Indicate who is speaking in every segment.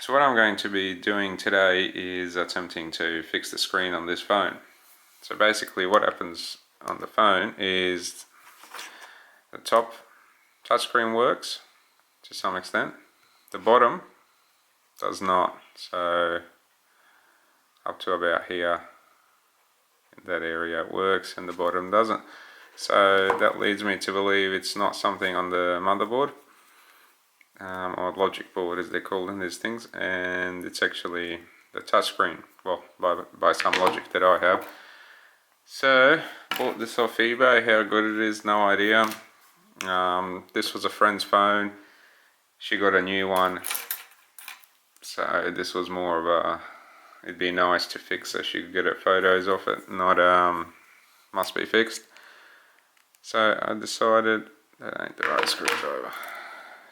Speaker 1: So what I'm going to be doing today is attempting to fix the screen on this phone. So basically what happens on the phone is the top touchscreen works to some extent. The bottom does not. So up to about here in that area it works and the bottom doesn't. So that leads me to believe it's not something on the motherboard. Or logic board as they're called in these things, and it's actually the touchscreen, well, by some logic that I have. So bought this off eBay. How good it is, no idea. This was a friend's phone, she got a new one, so this was more of a, it'd be nice to fix so she could get her photos off it, not must be fixed. So I decided that ain't the right screwdriver.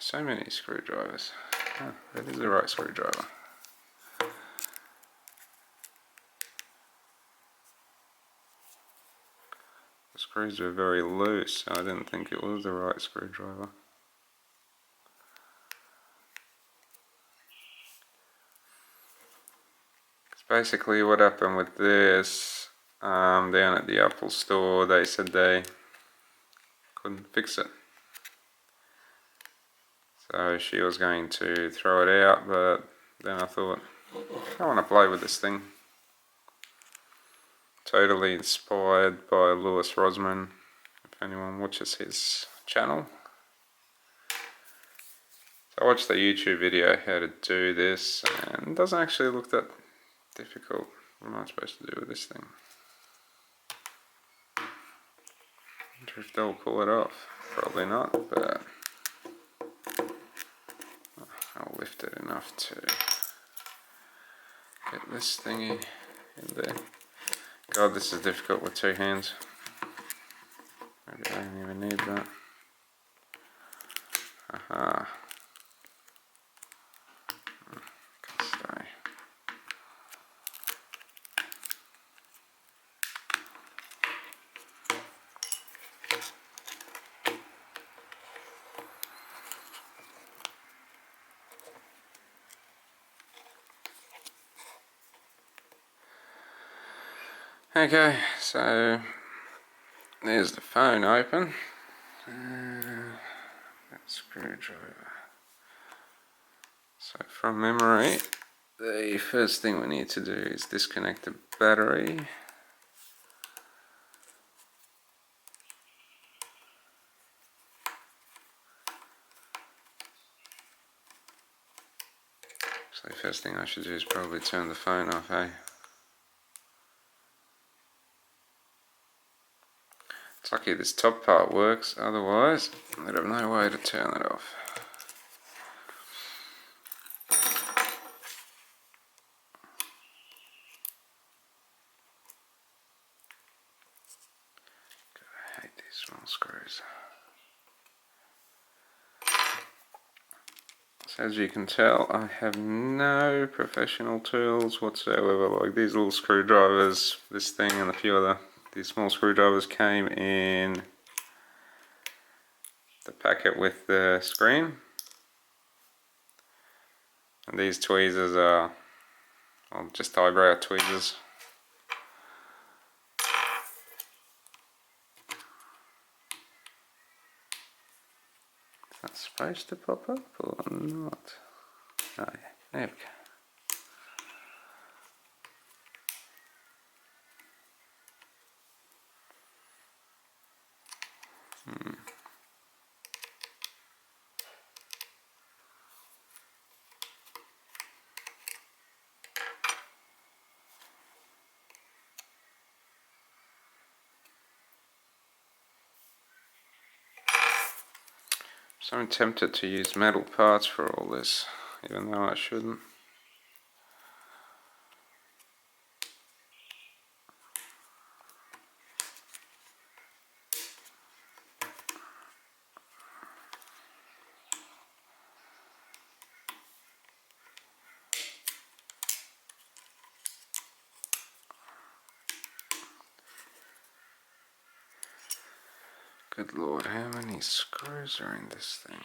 Speaker 1: So many screwdrivers. Oh, that is the right screwdriver. The screws were very loose, so I didn't think it was the right screwdriver. Because basically what happened with this, down at the Apple store, they said they couldn't fix it. So she was going to throw it out, but then I thought, I want to play with this thing. Totally inspired by Lewis Rosman, if anyone watches his channel. So I watched the YouTube video how to do this, and it doesn't actually look that difficult. What am I supposed to do with this thing? I wonder if they'll pull it off. Probably not, but I'll lift it enough to get this thingy in there. God, this is difficult with two hands. Maybe I don't even need that. Aha. Can stay. Okay, so there's the phone open. That screwdriver. So from memory, the first thing we need to do is disconnect the battery. So the first thing I should do is probably turn the phone off, eh? It's lucky this top part works, otherwise I'd have no way to turn it off. God, I hate these small screws. So as you can tell, I have no professional tools whatsoever. Like these little screwdrivers, this thing and a few other, these small screwdrivers came in the packet with the screen. And these tweezers are, well, just eyebrow tweezers. Is that supposed to pop up or not? Oh yeah, there we go. So I'm tempted to use metal parts for all this, even though I shouldn't. Good lord, how many screws are in this thing?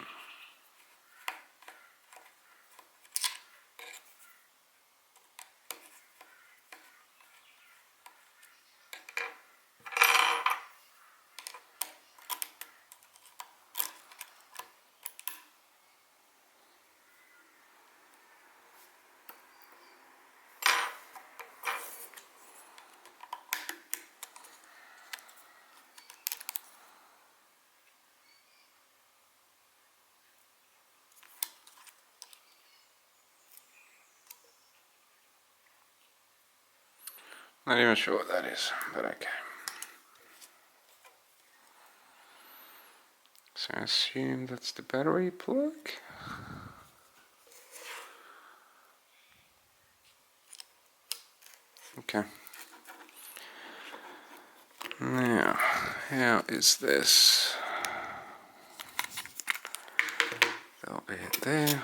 Speaker 1: Not even sure what that is, but okay. So I assume that's the battery plug. Okay. Now, how is this? That'll be it there.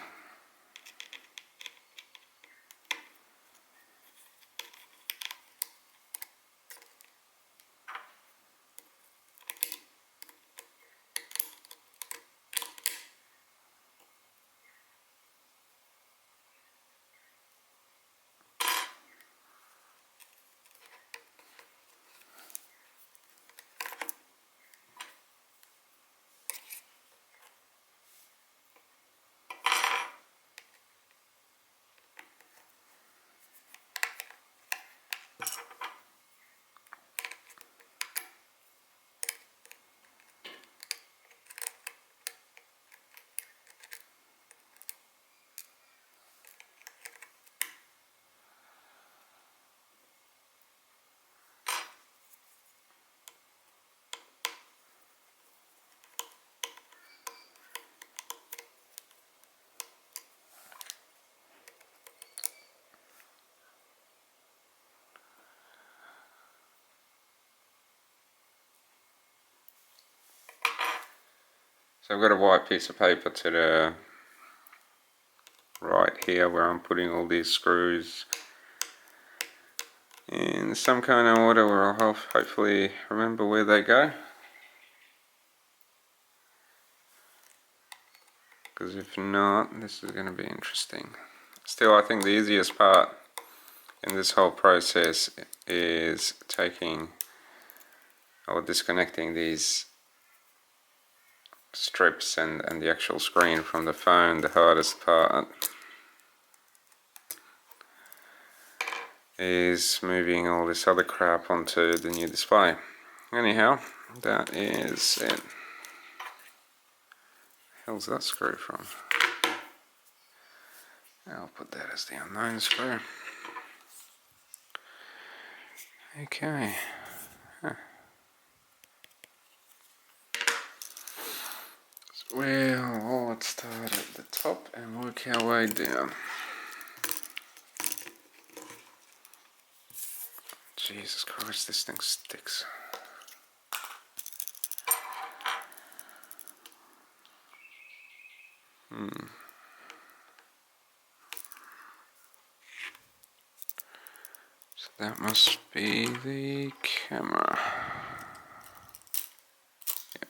Speaker 1: So I've got a white piece of paper to the right here where I'm putting all these screws in some kind of order where I'll hopefully remember where they go. Because if not, this is going to be interesting. Still, I think the easiest part in this whole process is taking or disconnecting these strips and the actual screen from the phone. The hardest part is moving all this other crap onto the new display. Anyhow, that is it. Hell's that screw from? I'll put that as the unknown screw. Okay. Huh. So let's start at the top and work our way down. Jesus Christ, this thing sticks. So that must be the camera. Yep.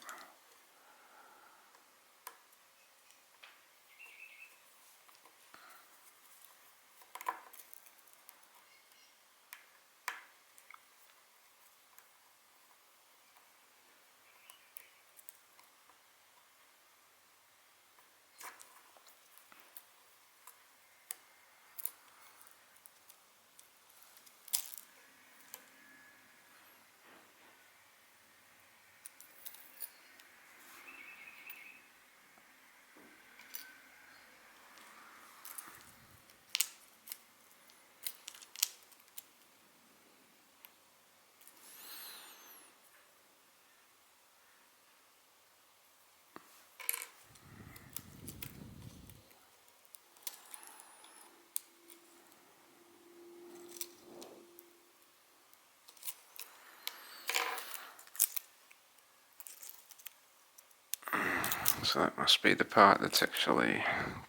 Speaker 1: So that must be the part that's actually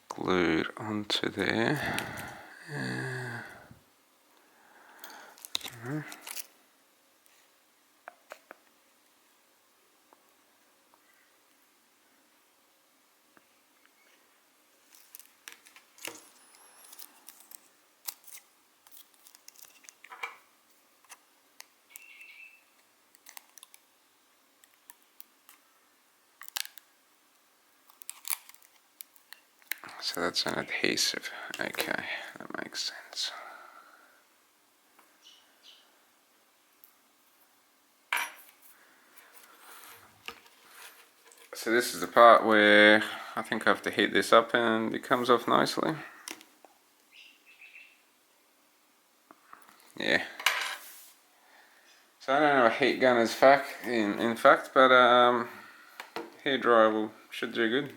Speaker 1: glued onto there. So that's an adhesive. Okay, that makes sense. So this is the part where I think I have to heat this up and it comes off nicely. Yeah. So I don't know a heat gun is in fact, but hairdryer should do good.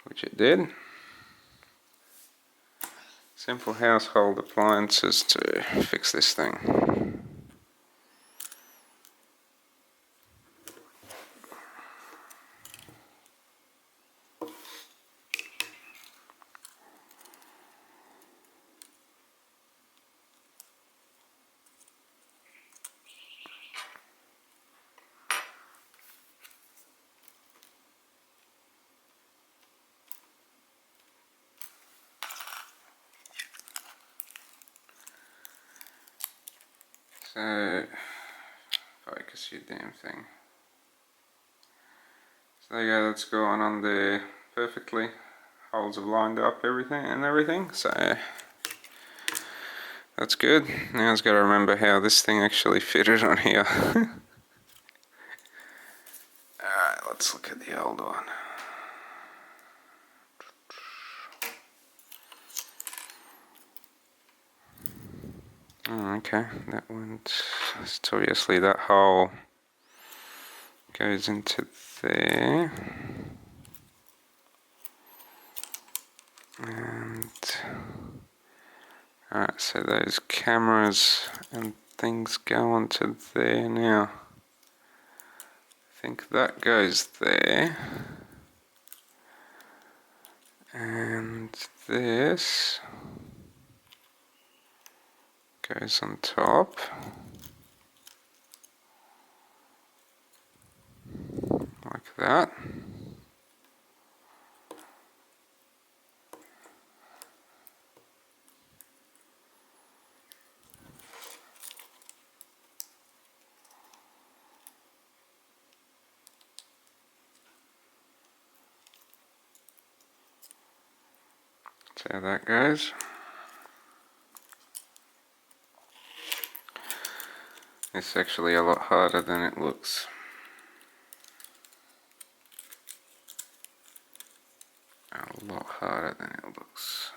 Speaker 1: Which it did. Simple household appliances to fix this thing. So, focus your damn thing. So there you go, that's going on there perfectly. Holes have lined up everything, so that's good. Now I've got to remember how this thing actually fitted on here. Alright, let's look at the old one. Oh, okay, that went, so obviously that hole goes into there, and alright, so those cameras and things go onto there now. I think that goes there, and this goes on top, like that. That's how that goes. It's actually a lot harder than it looks. A lot harder than it looks.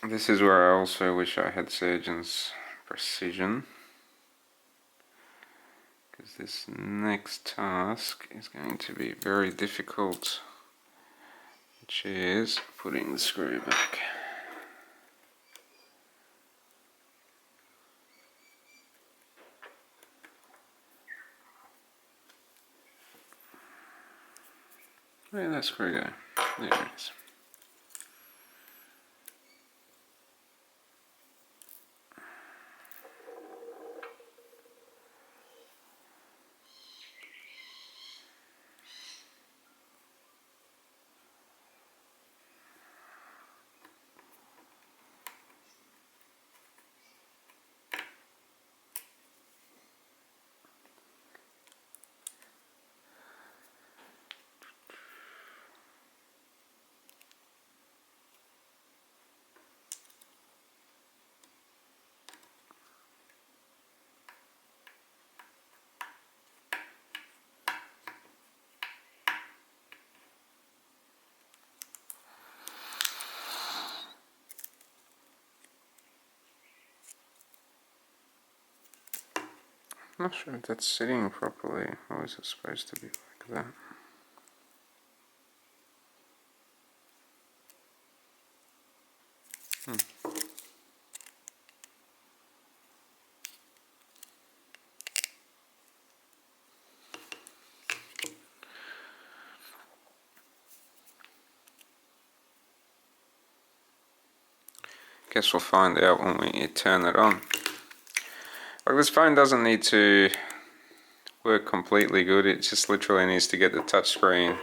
Speaker 1: This is where I also wish I had surgeon's precision, because this next task is going to be very difficult, which is putting the screw back. Where did that screw go? There it is. not sure if that's sitting properly, or is it supposed to be like that? Guess we'll find out when we turn it on. Like, this phone doesn't need to work completely good, it just literally needs to get the touchscreen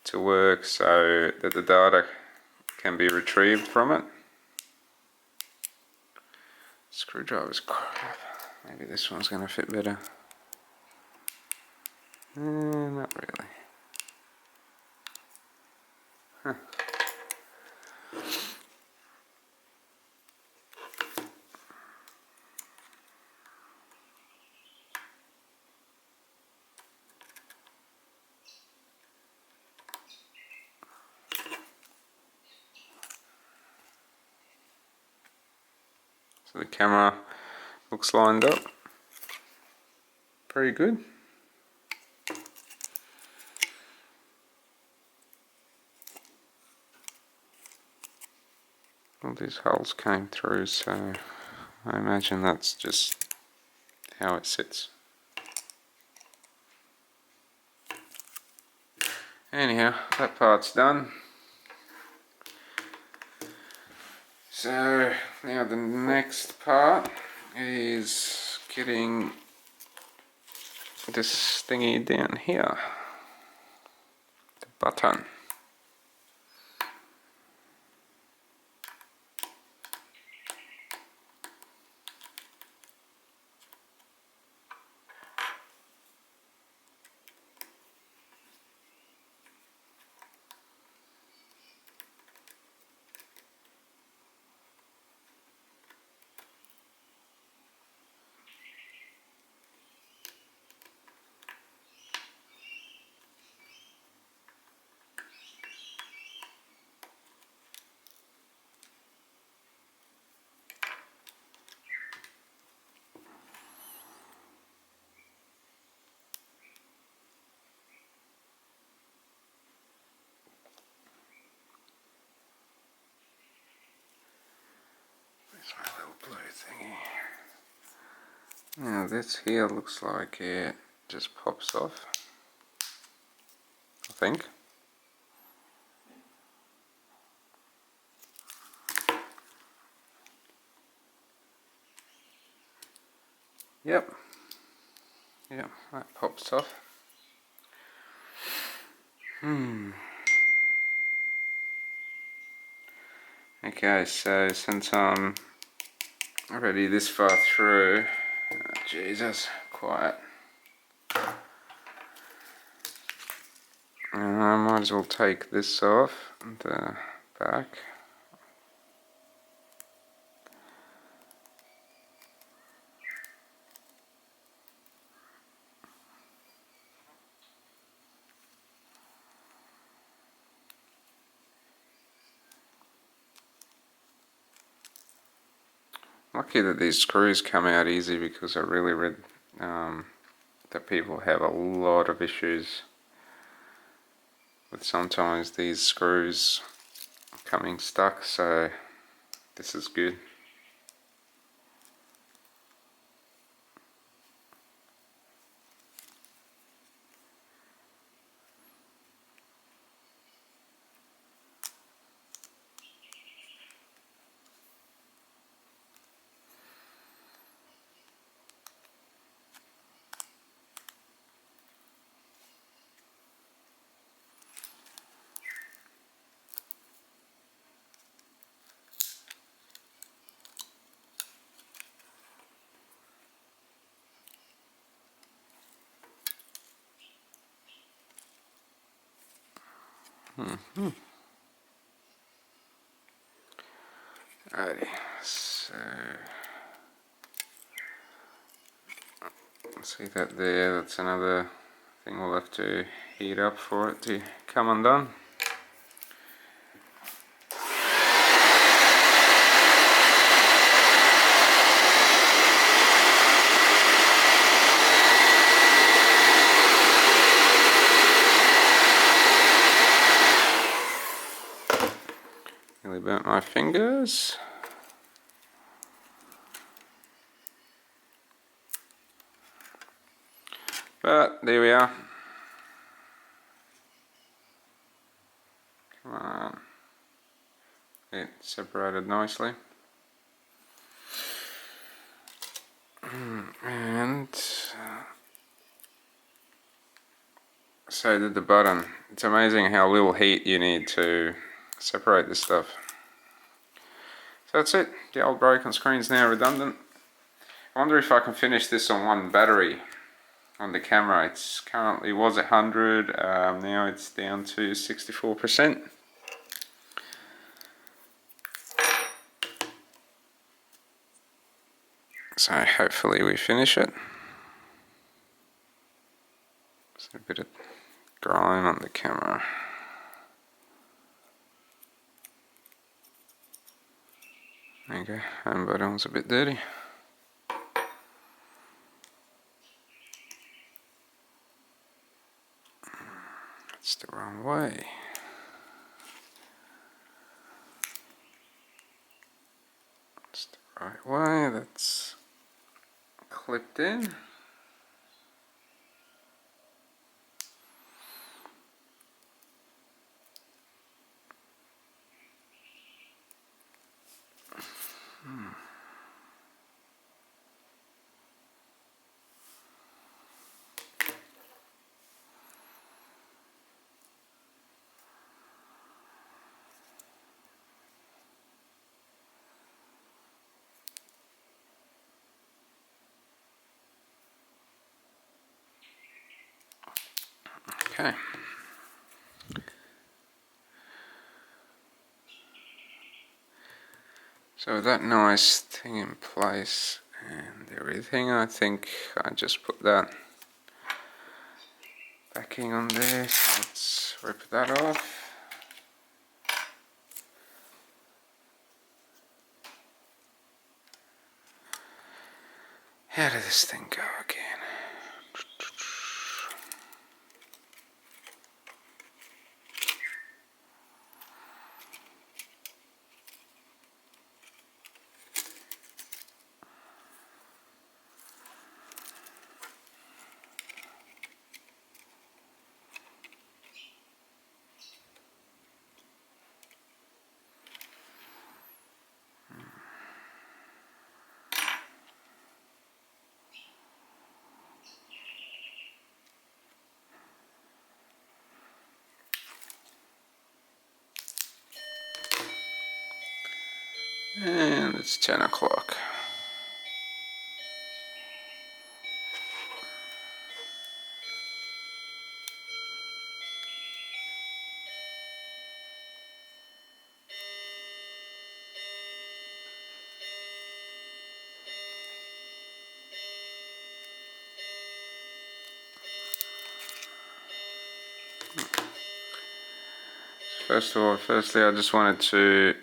Speaker 1: to work so that the data can be retrieved from it. Screwdriver's crap. Maybe this one's going to fit better. Not really. Huh. So the camera looks lined up pretty good. All these holes came through, so I imagine that's just how it sits. Anyhow, that part's done. So now the next part is getting this thingy down here, the button. My little blue thingy. Now this here looks like it just pops off, I think. Yep, that pops off. Okay, so since I'm already this far through, Jesus, quiet. I might as well take this off the back. Lucky that these screws come out easy, because I really read that people have a lot of issues with sometimes these screws coming stuck, so this is good. Alrighty, so see that there, that's another thing we'll have to heat up for it to come undone. Nearly burnt my fingers. But there we are. Come on. It separated nicely. And so did the button. It's amazing how little heat you need to separate this stuff. So that's it. The old broken screen's now redundant. I wonder if I can finish this on one battery on the camera. It's currently was 100, now it's down to 64%. So hopefully we finish it. There's a bit of grime on the camera. There you go, home button's a bit dirty. That's the wrong way. That's the right way, that's clipped in. Okay. So with that nice thing in place and everything, I think I just put that backing on there. So let's rip that off. How did this thing go again? And it's 10 o'clock. Firstly I just wanted to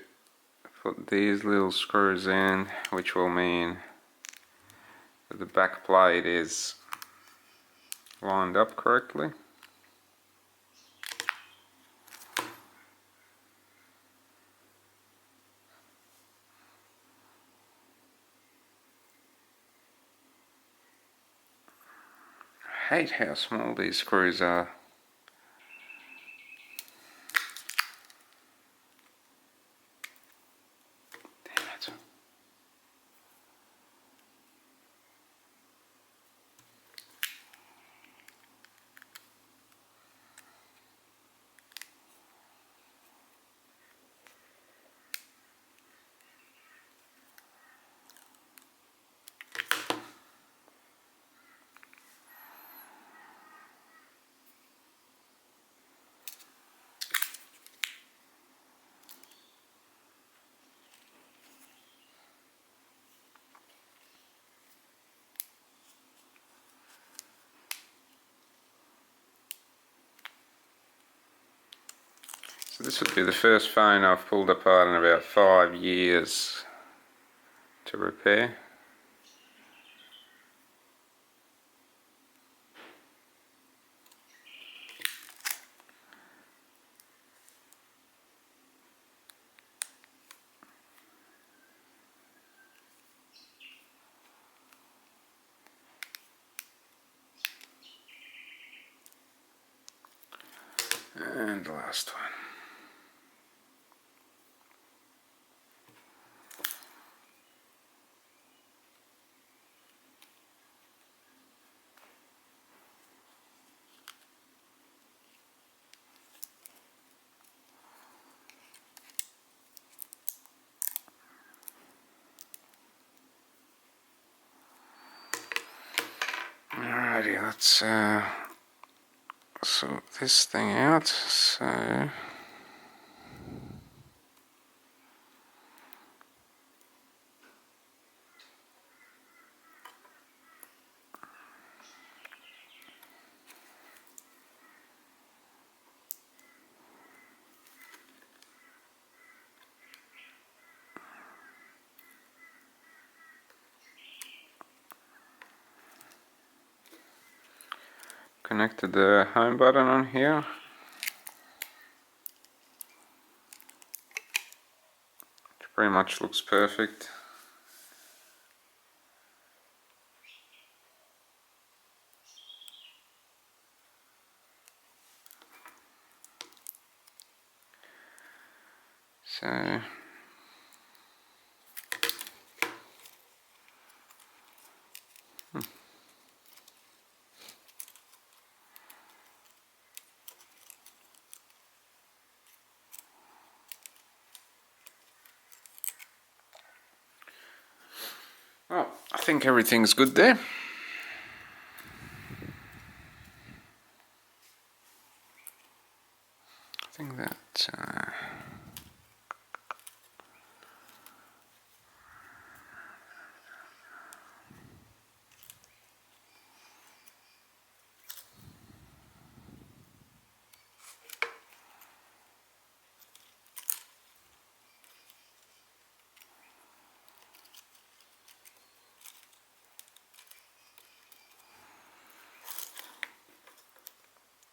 Speaker 1: put these little screws in, which will mean that the back plate is lined up correctly. I hate how small these screws are. Damn it. So this would be the first phone I've pulled apart in about 5 years to repair. the last one. Alrighty, let's sort this thing out. So connected the home button on here. Which pretty much looks perfect. So well, I think everything's good there. I think that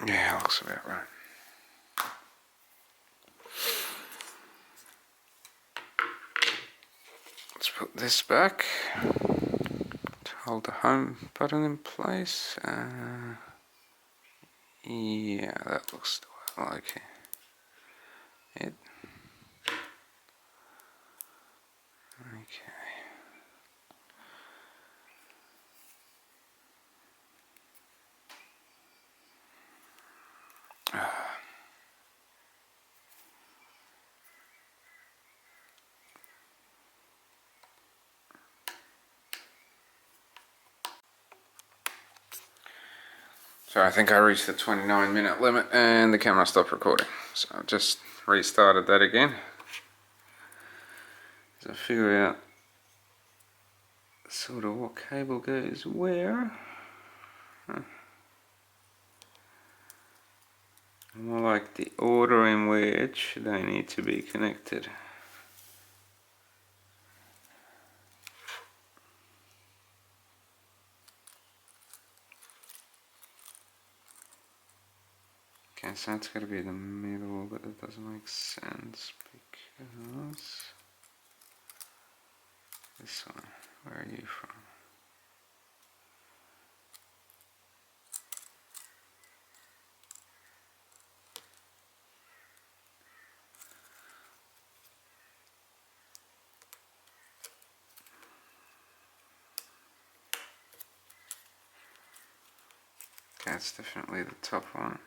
Speaker 1: yeah, looks about right. Let's put this back to hold the home button in place. Yeah, that looks like it. Okay. So I think I reached the 29-minute limit and the camera stopped recording. So I've just restarted that again. So I figure out sort of what cable goes where. More like the order in which they need to be connected. Okay, so that's gotta be the middle, but that doesn't make sense because this one, where are you from? Okay, it's definitely the top one,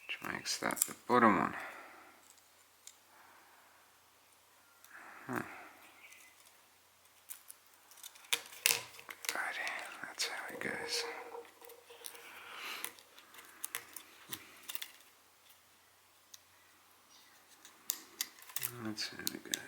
Speaker 1: which makes that the bottom one. Huh. Righty, that's how it goes. That's how it goes.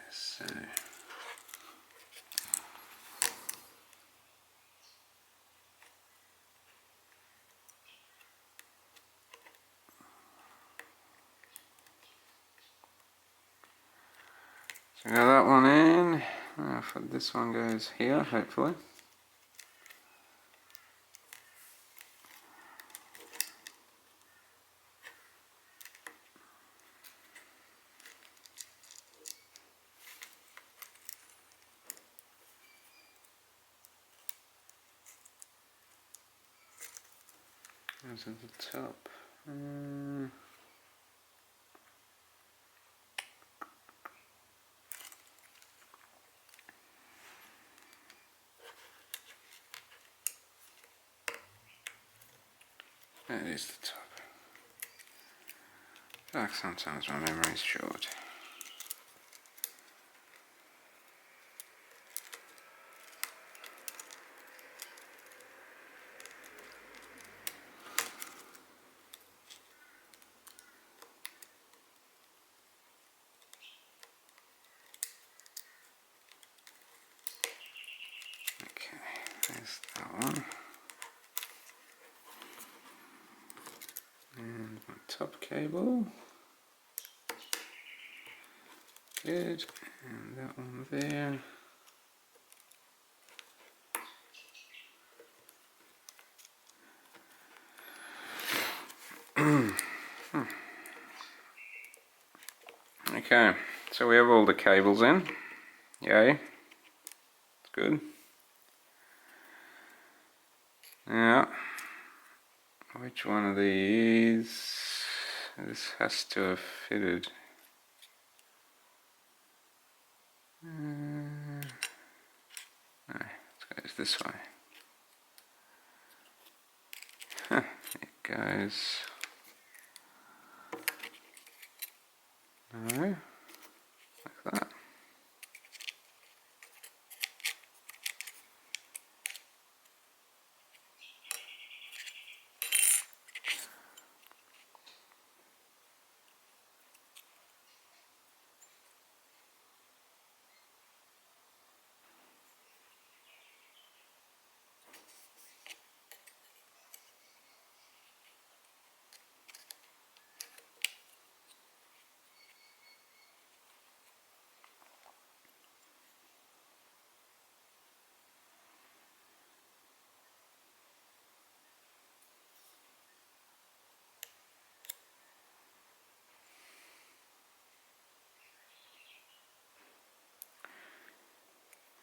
Speaker 1: So got that one in. This one goes here, hopefully. Goes at the top. That is the top. Like sometimes my memory's short. Okay, there's that one. And my top cable. Good, and that one there. Okay, so we have all the cables in. Yay, it's good. Now, which one of these? This has to have fitted. No, it goes this way. It goes. No, like that.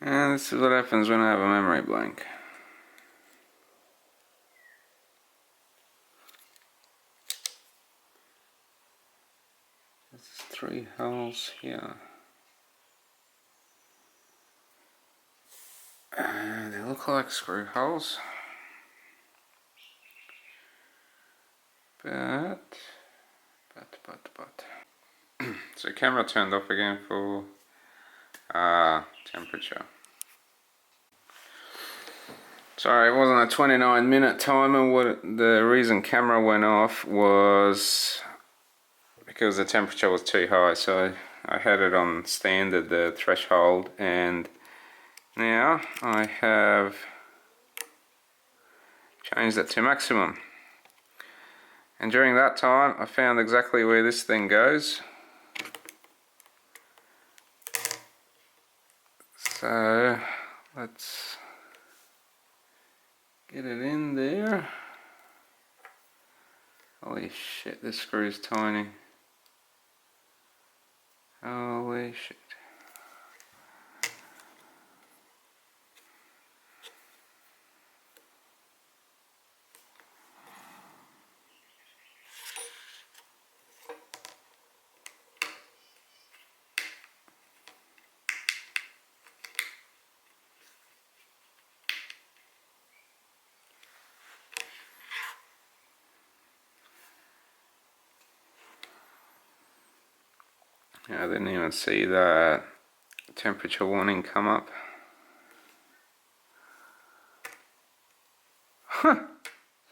Speaker 1: And this is what happens when I have a memory blank. There's 3 holes here. And they look like screw holes. But. So camera turned off again for temperature. Sorry, it wasn't a 29-minute timer. The reason camera went off was because the temperature was too high. So I had it on standard, the threshold, and now I have changed it to maximum. And during that time, I found exactly where this thing goes. So let's get it in there. Holy shit, this screw's tiny. Holy shit. I didn't even see the temperature warning come up. Huh!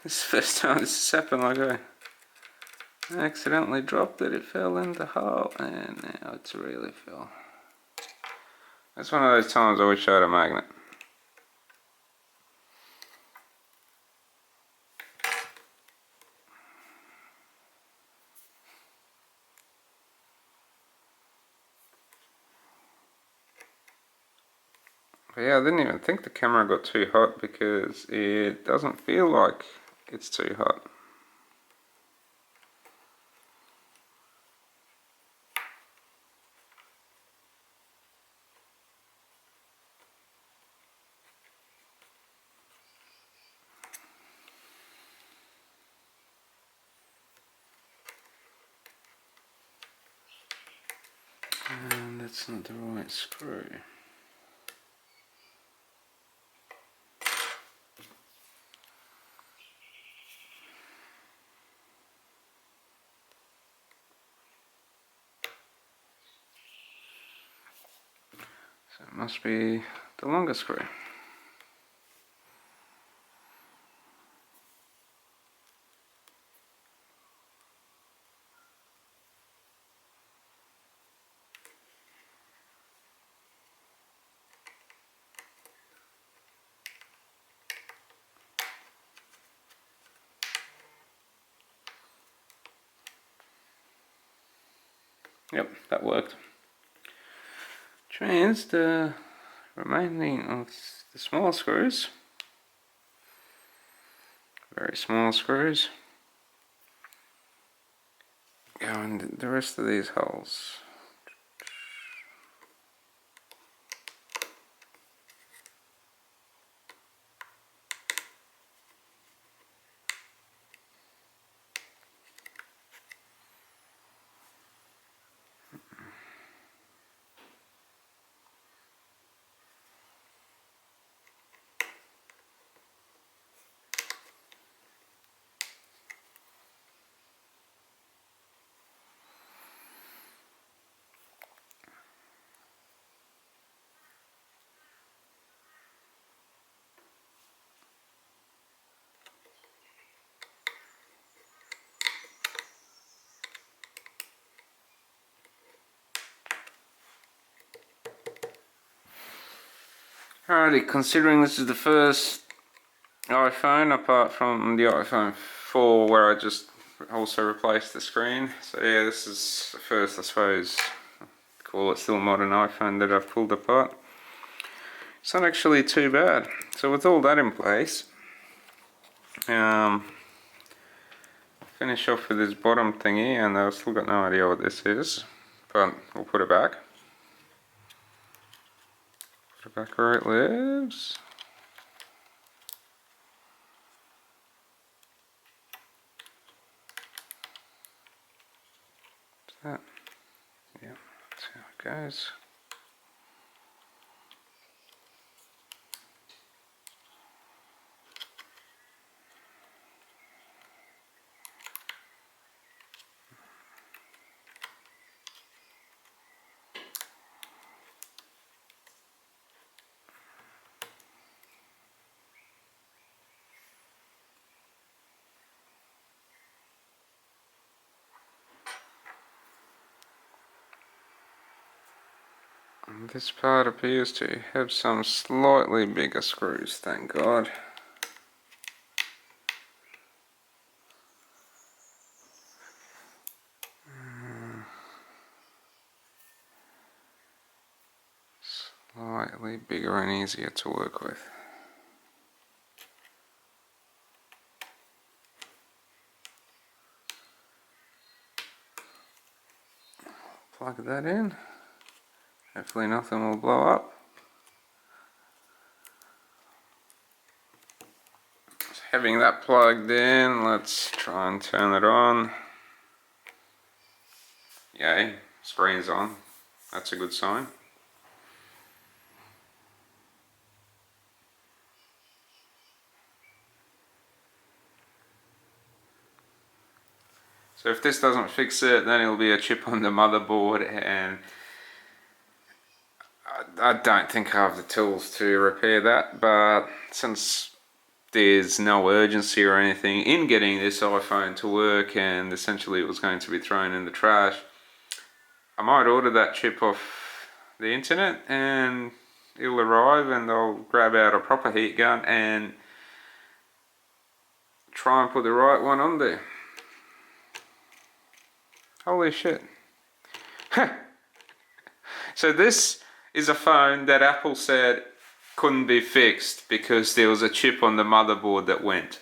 Speaker 1: This is the first time this has happened. Like I accidentally dropped it, it fell in the hole, and now it's really fell. That's one of those times I wish I had a magnet. But yeah, I didn't even think the camera got too hot because it doesn't feel like it's too hot. that's not the right screw. So it must be the longer screw. Yep, that worked. Which means the remaining of the small screws, very small screws, go in the rest of these holes. Alrighty, considering this is the first iPhone apart from the iPhone 4 where I just also replaced the screen, so yeah, this is the first, I suppose, call it still modern iPhone that I've pulled apart. It's not actually too bad. So with all that in place, finish off with this bottom thingy, and I've still got no idea what this is, but we'll put it back. Put it back where it lives. That. Yeah, that's how it goes. And this part appears to have some slightly bigger screws, thank God. Slightly bigger and easier to work with. Plug that in. Hopefully nothing will blow up. So having that plugged in, let's try and turn it on. Yay, screen's on. That's a good sign. So if this doesn't fix it, then it'll be a chip on the motherboard, and I don't think I have the tools to repair that, but since there's no urgency or anything in getting this iPhone to work, and essentially it was going to be thrown in the trash, I might order that chip off the internet and it'll arrive, and I'll grab out a proper heat gun and try and put the right one on there. Holy shit. So this is a phone that Apple said couldn't be fixed because there was a chip on the motherboard that went.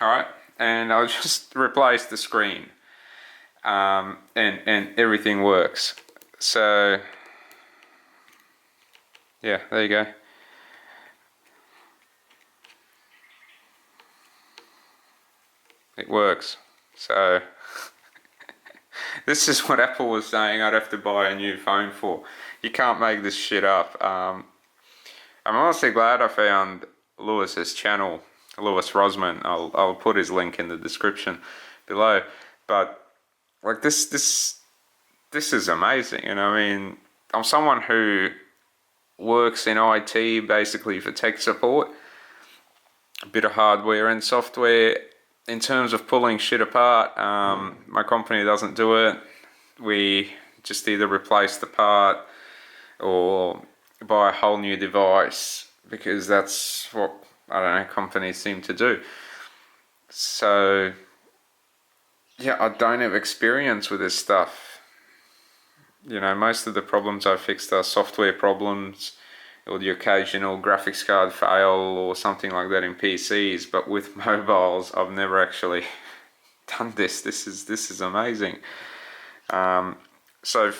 Speaker 1: Alright, and I'll just replace the screen. And everything works. So yeah, there you go. It works. So This is what Apple was saying I'd have to buy a new phone for. You can't make this shit up. I'm honestly glad I found Lewis's channel, Lewis Rosman. I'll put his link in the description below. But like this is amazing. And I mean, I'm someone who works in IT basically for tech support, a bit of hardware and software. In terms of pulling shit apart, my company doesn't do it. We just either replace the part or buy a whole new device because that's what, I don't know, companies seem to do. So yeah, I don't have experience with this stuff. You know, most of the problems I fixed are software problems or the occasional graphics card fail or something like that in PCs, but with mobiles I've never actually done this. This is amazing. So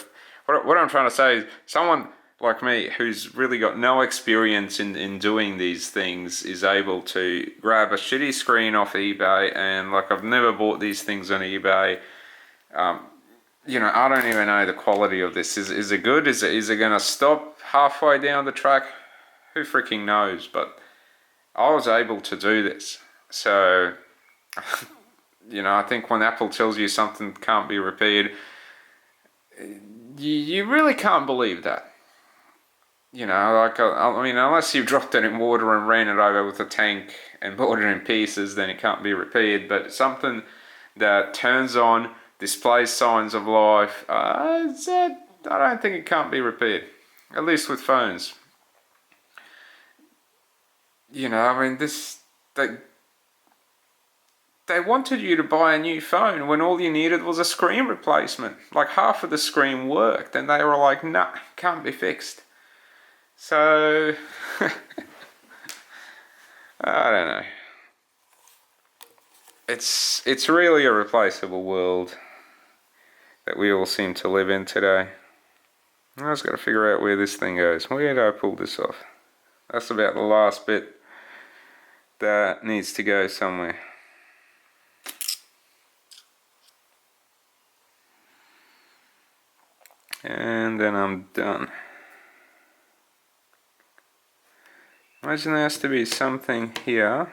Speaker 1: what I'm trying to say is someone like me who's really got no experience in doing these things is able to grab a shitty screen off eBay, and like I've never bought these things on eBay. You know, I don't even know the quality of this. Is it good? Is it gonna stop halfway down the track? Who freaking knows? But I was able to do this. So, you know, I think when Apple tells you something can't be repaired, you really can't believe that. You know, like, I mean, unless you've dropped it in water and ran it over with a tank and bought it in pieces, then it can't be repaired. But something that turns on, displays signs of life, I don't think it can't be repaired. At least with phones. You know, I mean, they wanted you to buy a new phone when all you needed was a screen replacement. Like half of the screen worked, and they were like, nah, can't be fixed. So, I don't know. It's really a replaceable world that we all seem to live in today. I just got to figure out where this thing goes. Where did I pull this off? That's about the last bit that needs to go somewhere. And then I'm done. Imagine there has to be something here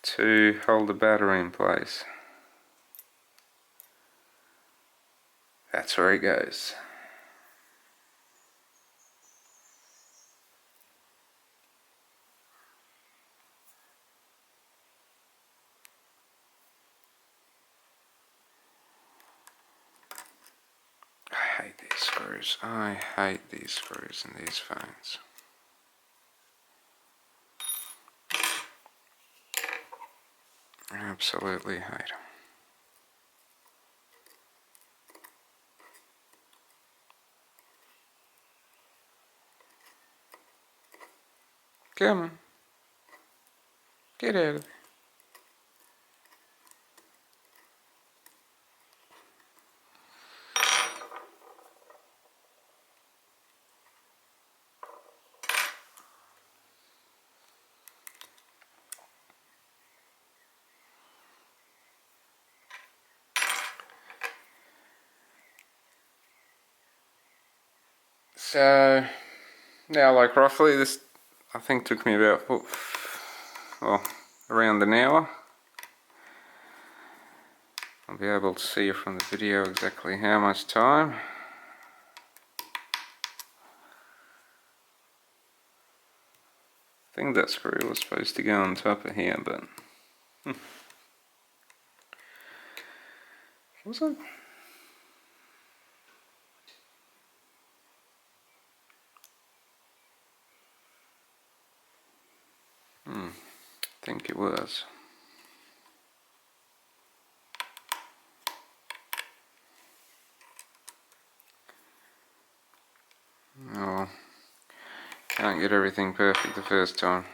Speaker 1: to hold the battery in place. That's where it goes. I hate these screws. I hate these screws in these phones. I absolutely hate them. Come on. Get out of there. So, now like roughly this, I think took me about, well, around an hour. I'll be able to see from the video exactly how much time. I think that screw was supposed to go on top of here, but was it? I think it was. Oh, can't get everything perfect the first time.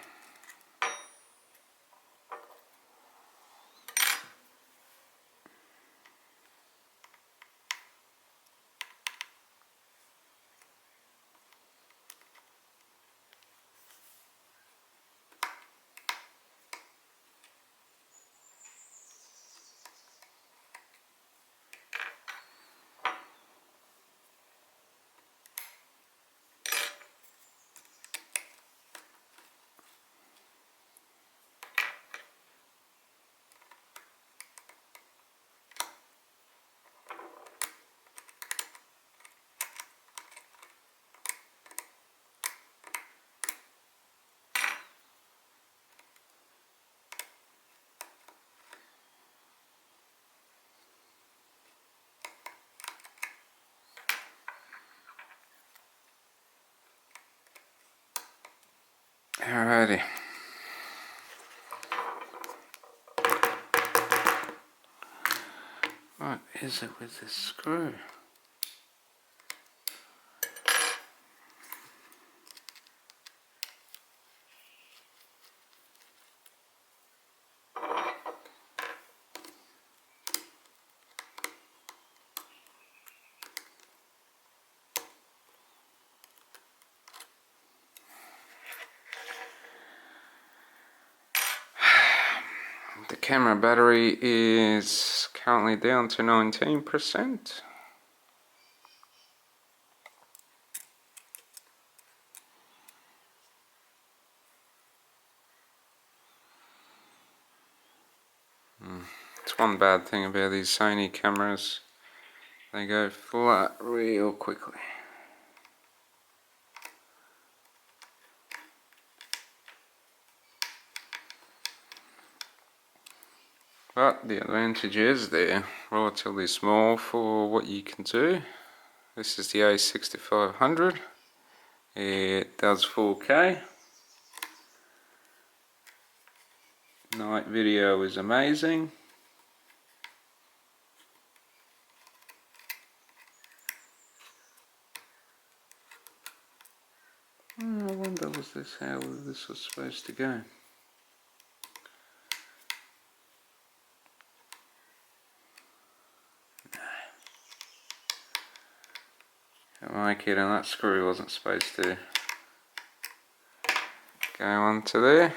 Speaker 1: Alrighty. What is it with this screw? The camera battery is currently down to 19%. It's one bad thing about these Sony cameras. They go flat real quickly. But the advantage is they're relatively small for what you can do. This is the A6500. It does 4K. Night video is amazing. I wonder was this how this was supposed to go. Am I kidding? That screw wasn't supposed to go onto there. It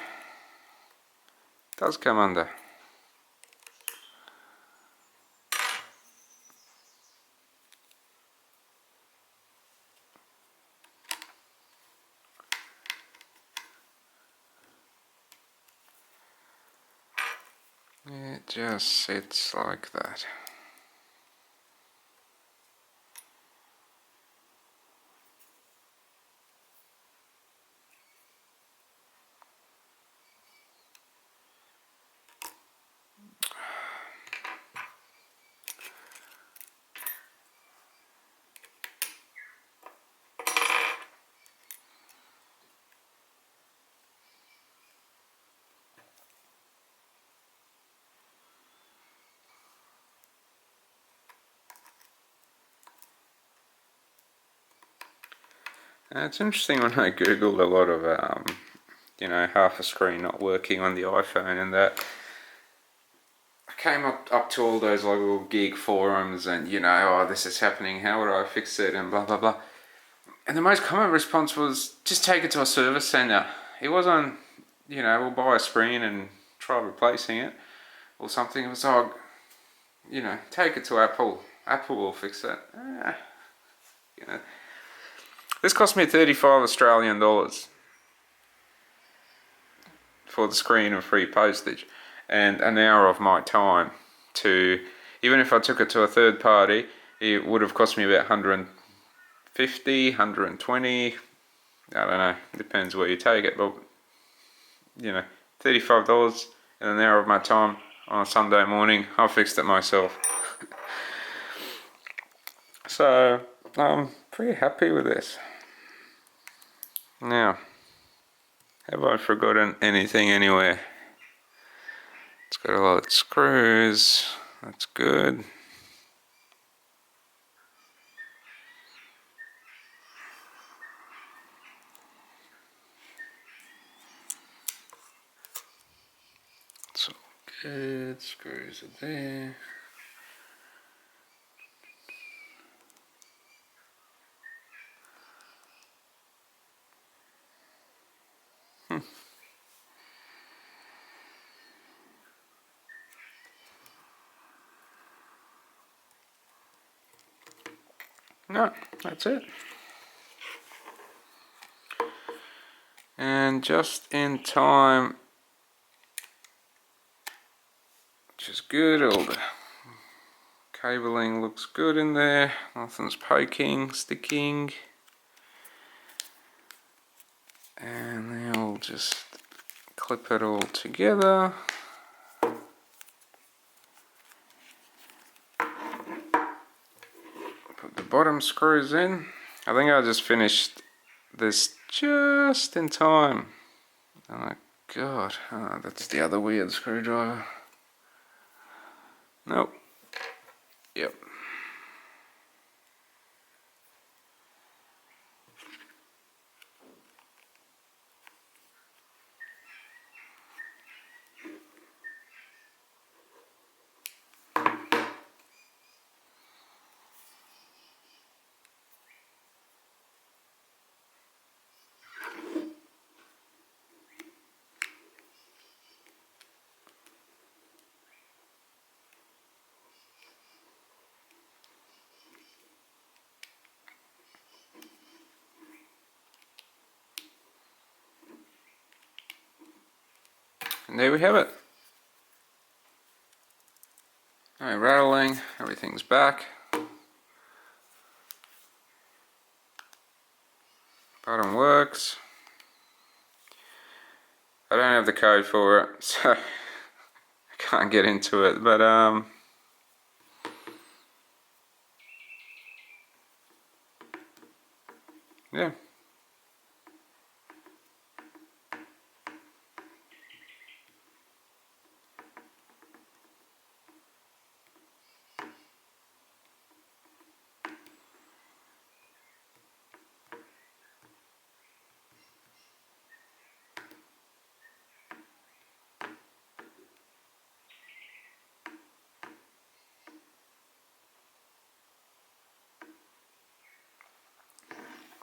Speaker 1: does come under. It just sits like that. It's interesting when I googled a lot of, you know, half a screen not working on the iPhone and that. I came up to all those like little geek forums and, you know, oh, this is happening, how would I fix it and blah blah blah. And the most common response was, just take it to a service centre. It wasn't, you know, we'll buy a screen and try replacing it or something. It was like, you know, take it to Apple. Apple will fix it. You know. This cost me 35 Australian dollars for the screen and free postage and an hour of my time to, even if I took it to a third party, it would have cost me about 150, 120, I don't know, depends where you take it, but you know, $35 and an hour of my time on a Sunday morning, I fixed it myself. So I'm pretty happy with this. Now, have I forgotten anything anywhere? It's got a lot of screws, that's good. It's all good, screws are there. No, that's it. And just in time, which is good, all the cabling looks good in there, nothing's poking, sticking. And then we'll just clip it all together. Put the bottom screws in. I think I just finished this just in time Oh god, that's the other weird screwdriver. Nope. Yep. And there we have it. No rattling, everything's back. Button works. I don't have the code for it, so I can't get into it, but yeah.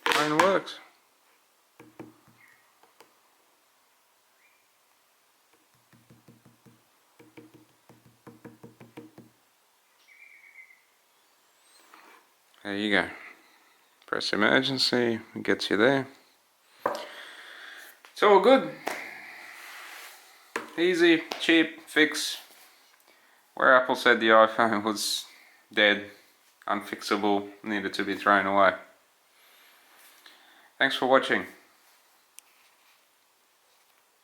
Speaker 1: Phone works. There you go. Press emergency, it gets you there. It's all good. Easy, cheap fix. Where Apple said the iPhone was dead, unfixable, needed to be thrown away. Thanks for watching.